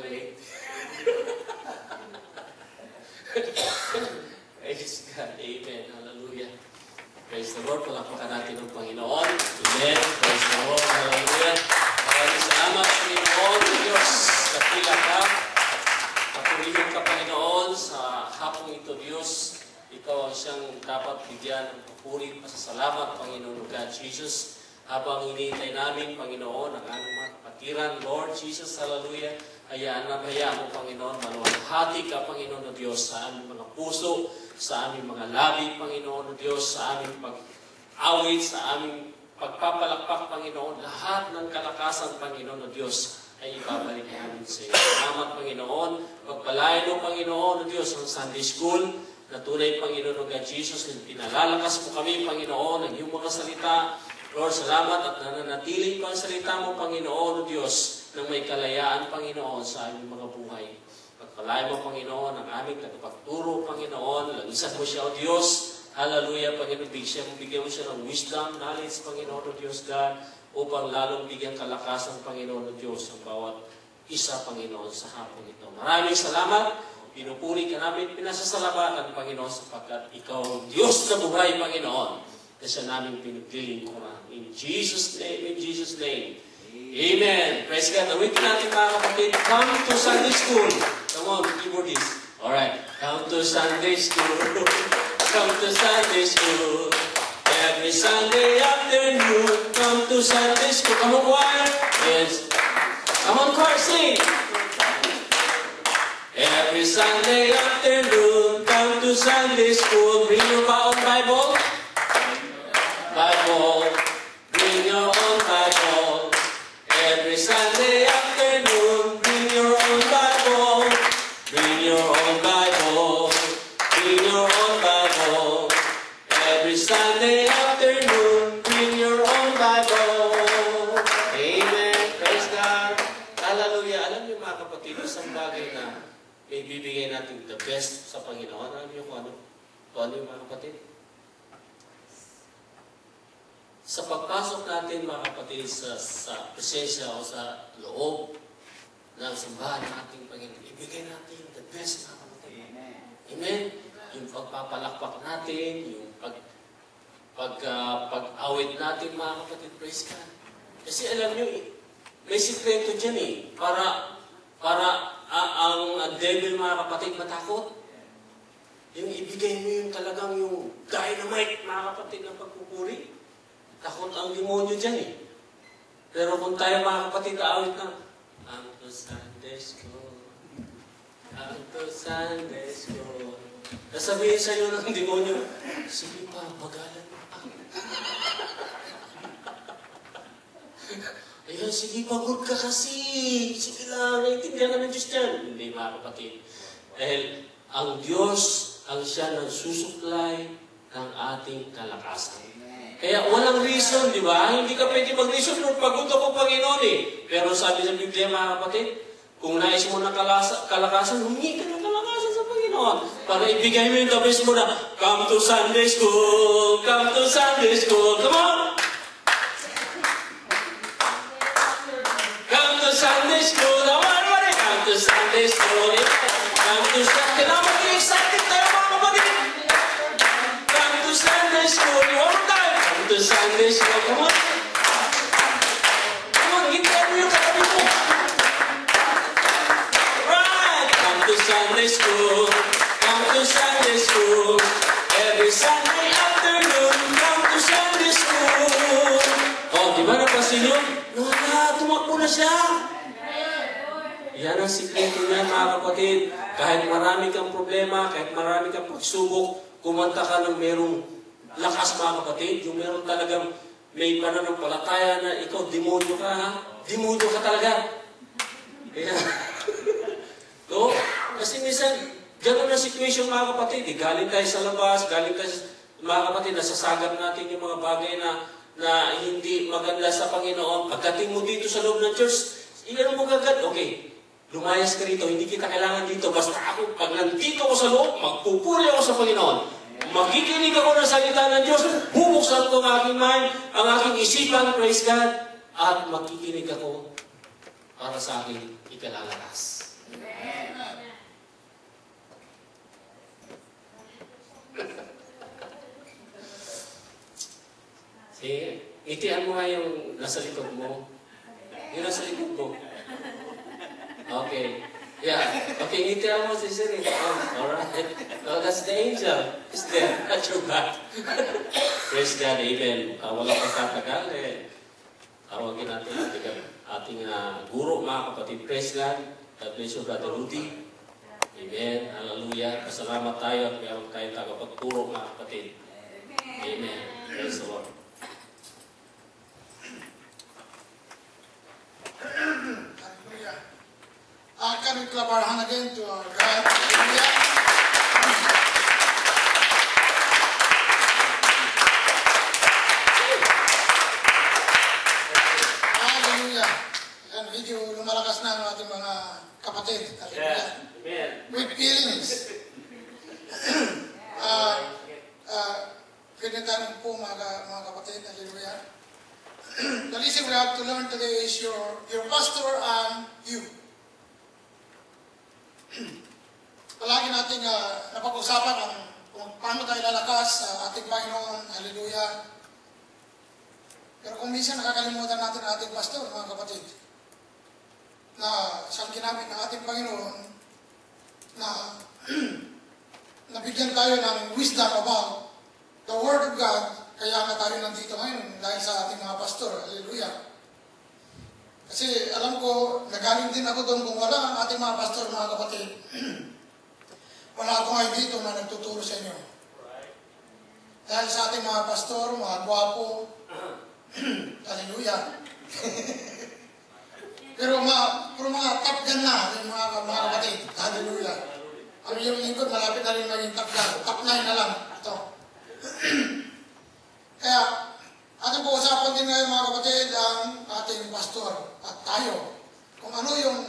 late. Praise God. Amen. Hallelujah. Praise the Lord. Palakpakan natin ang Panginoon. Amen. Praise the Lord. Hallelujah. Maraming salamat, Panginoon. Diyos, kapila ka. Kapurihin ka, Panginoon, sa hapong ito, Diyos. Ikaw ang siyang dapat bigyan ng papuri, pasasalamat, Panginoon God Jesus. Habang hinihintay namin, Panginoon, ang aming mga kapatiran, Lord Jesus, hallelujah. Hayaan mo, Panginoon, maluwalhati ka, Panginoon o Diyos, sa aming mga puso, sa aming mga labi, Panginoon o Diyos, sa aming pag-awit, sa aming pagpapalakpak, Panginoon. Lahat ng kalakasan, Panginoon o Diyos, ay ibabalik namin sa iyo. Salamat, Panginoon. Pagpalain mo, Panginoon o Diyos, ang Sunday School, na tunay, Panginoon o God Jesus, pinalalakas mo kami, Panginoon, ang iyong mga salita. Lord, salamat at nananatiling pa ang salita mo, Panginoon o Diyos, ng may kalayaan, Panginoon, sa aming mga buhay. Pagpalain mo, Panginoon, ang aming tagapagturo, Panginoon. Langisan mo siya, O Diyos. Hallelujah, Panginoon. Bigyan mo siya ng wisdom, knowledge, Panginoon o Diyos, God, upang lalong bigyan kalakasan, Panginoon o Diyos, ang bawat isa, Panginoon, sa hapon ito. Maraming salamat. Pinupuri ka namin, pinasasalamatan, Panginoon, sapagkat ikaw ang Diyos na buhay, Panginoon, na siya namin pinaglilingkuran. In Jesus' name, in Jesus' name. Amen. Praise God. Nawitin natin, mga kapatid. Come to Sunday School. Come on, keyboardist. Alright. Come to Sunday School. Come to Sunday School. Every Sunday afternoon. Come to Sunday School. Come on, choir. Yes. Come on, choir, sing. Every Sunday afternoon, come to Sunday School. Bring your own Bible. Bring your own Bible. Every Sunday afternoon, bring your own Bible. Bring your own Bible. Bring your own Bible. Every Sunday afternoon, bring your own Bible. Amen. Praise God. Hallelujah. Alam niyo, mga kapatid, isang bagay na may bibigay natin the best sa Panginoon. Alam niyo kung ano? Kung ano yung mga kapatid? Sa pagpasok natin, mga kapatid, sa presensya o sa loob ng simbahan nating Panginoon, ibigay natin the best, mga kapatid. Amen? Yung pagpapalakpak natin, yung pag-awit natin, mga kapatid, praise God. Kasi alam nyo, may sikreto dyan para ang devil, mga kapatid, matakot. Yung ibigay mo yung talagang yung dynamite, mga kapatid, ng pagpupuri. Takot ang demonyo dyan eh. Pero kung tayo, mga kapatid, aawit na, come to Sunday School. Come to Sunday School. Nasabihin sa'yo ng demonyo, sige pa, magalan mo pa. Ayun, sige pa, good ka kasi. Sige lang, naiintindihan ka ng Diyos dyan. Hindi, mga kapatid. Dahil ang Diyos ang siya nang susuklay ng ating kalakasan. Kaya walang reason, di ba? Hindi ka pwede mag-reason, Lord, pagod ako, Panginoon eh. Pero sabi sa Biblia, mga kapatid, kung nais mo ng kalakasan, humingi ka ng kalakasan sa Panginoon. Para ibigay mo yung the best mo na, come to Sunday School, come to Sunday School. Come on! Come to Sunday School. Come to Sunday School. Come to Sunday School. Kailangan mag-excited tayo, mga kapatid. Come to Sunday School. To Sunday School. Come on. Come on, hindi mo yung katabi mo. Right. Come to Sunday School. Come to Sunday School. Every Sunday afternoon, come to Sunday School. Oh, di ba napasin yun? Wala, tumakbo na siya. Yan ang sikreto niyan, mga kapatid. Kahit marami kang problema, kahit marami kang pagsubok, kumanta ka ng merong lakas, mga kapatid, yung meron talagang may pananampalataya na ikaw, demonyo ka, ha? Demonyo ka talaga. Kaya, no? Kasi minsan, gano'n na situation, mga kapatid. Galing tayo sa labas, galing tayo, mga kapatid, nasasagap natin yung mga bagay na hindi maganda sa Panginoon. Pagdating mo dito sa loob ng church, ilan mo kagad, okay, lumayas ka rito, hindi kita kailangan dito. Basta ako, pag nandito ako sa loob, magpupuri ako sa Panginoon. Makikinig ako ng salita ng Diyos, bubuksan ko ang aking mind, ang aking isipan, praise God, at makikinig ako para sa aking ikalalakas. Sige, itian mo nga yung nasa likod mo. Yung nasa likod mo. Okay. Yeah. Okay, itian mo si Siri. Oh, alright. Oh, that's the angel. It's there at your back. Praise God. Amen. Wala pagkatagal eh. Tawagin natin ating guro, mga kapatid. Praise God. God bless you, Brother Rudy. Amen. Hallelujah. Pasalamat tayo at mayroon tayong tagapagturo, mga kapatid. Amen. Praise the Lord. Hallelujah. Can we clap our hand again to our God? Hallelujah. Hallelujah. And medyo lumalakas na ang ating mga kapatid. Hallelujah. Amen. With feelings. Ganyan po mga kapatid. Hallelujah. The lesson we have to learn today is your pastor and you. Palagi natin napag-usapan ang kung paano tayo lalakas sa ating Panginoon. Hallelujah. Pero kung minsan nakakalimutan natin ang ating pastor, mga kapatid, na siyang ginamit ng ating Panginoon na nabigyan tayo ng wisdom about the Word of God. Kaya nga tayo nandito ngayon dahil sa ating mga pastor. Hallelujah. Kasi alam ko, nagaling din ako doon kung wala ang ating mga pastor, mga kapatid. Wala ako ngayon dito na nagtuturo sa inyo. Dahil sa ating mga pastor, mga gwapo. Hallelujah. Pero mga top gun na, yung mga kapatid. Hallelujah. Ang iyong lingkod, malapit na rin maging top gun. Top 9 na lang. Ito. Kaya, ating pag-usapan din ngayon, mga kapatid, ang ating pastor at tayo. Kung ano yung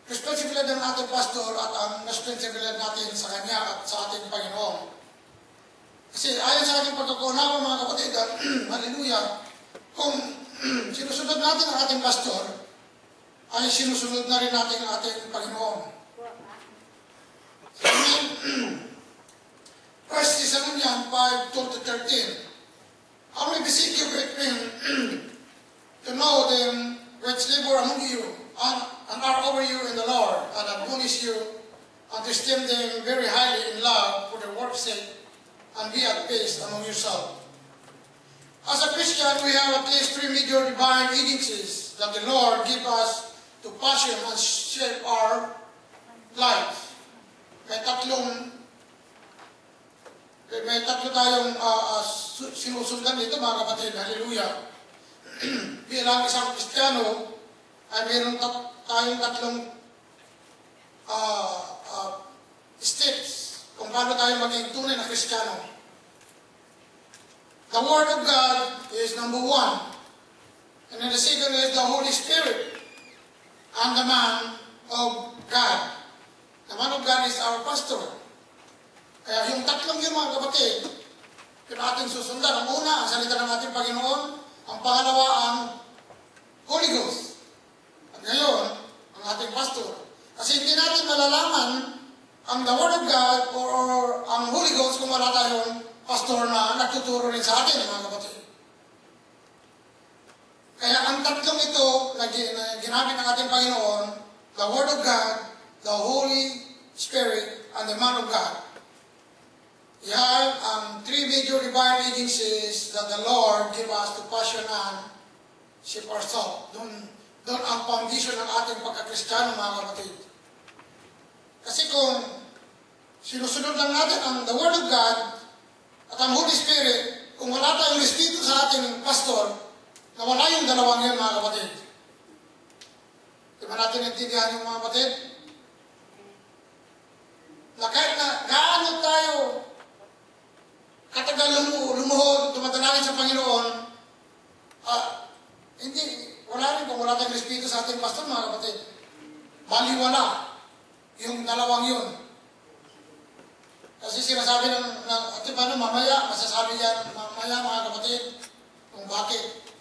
responsibilidad ng ating pastor at ang responsibilidad natin sa kanya at sa ating Panginoon. Kasi ayon sa ating pagkakunawa, mga kapatid, hallelujah, kung sinusunod natin ang ating pastor, ay sinusunod na rin natin ang ating Panginoon. Amen. 1 Thessalonians 5:12-13. I will beseech you, brethren, to know them which labor among you and are over you in the Lord, and admonish you, and to esteem them very highly in love for their work's sake, and be at peace among yourselves. As a Christian, we have at least 3 major divine agencies that the Lord give us to passion and shape our lives. May tatlo tayong sinusundan dito, mga kapatid. Hallelujah. Bilang isang Kristiyano, ay mayroon tayong tatlong steps kung paano tayo maging tunay na Kristiyano. The Word of God is number 1. And then the second is the Holy Spirit and the man of God. The man of God is our pastor. Kaya yung tatlong yun, mga kapatid, yung ating susundan. Ang una, ang salita ng ating Panginoon. Ang pangalawa, ang Holy Ghost. At ngayon, ang ating pastor. Kasi hindi natin malalaman ang the Word of God or ang Holy Ghost kung wala tayong pastor na nagtuturo rin sa atin, mga kapatid. Kaya ang tatlong ito na ginamit ng ating Panginoon, the Word of God, the Holy Spirit, and the man of God. Yan ang 3 major divine agencies that the Lord give us to passion and shape ourselves. Doon ang foundation ng ating pagkakristyano, mga kapatid. Kasi kung sinusunod lang natin ang the Word of God at ang Holy Spirit, kung wala tayong Espiritu sa ating pastor, na wala yung dalawang yan, mga kapatid. Di ba natin intindihan yung mga kapatid? Na kahit na gaano tayo katagal lumuhod, tumatalangin sa Panginoon, wala rin kung wala tayong Espiritu sa ating pastor, mga kapatid. Baliwala yung dalawang yun. Kasi sinasabi ng mamaya, masasabi yan mamaya, mga kapatid, kung bakit.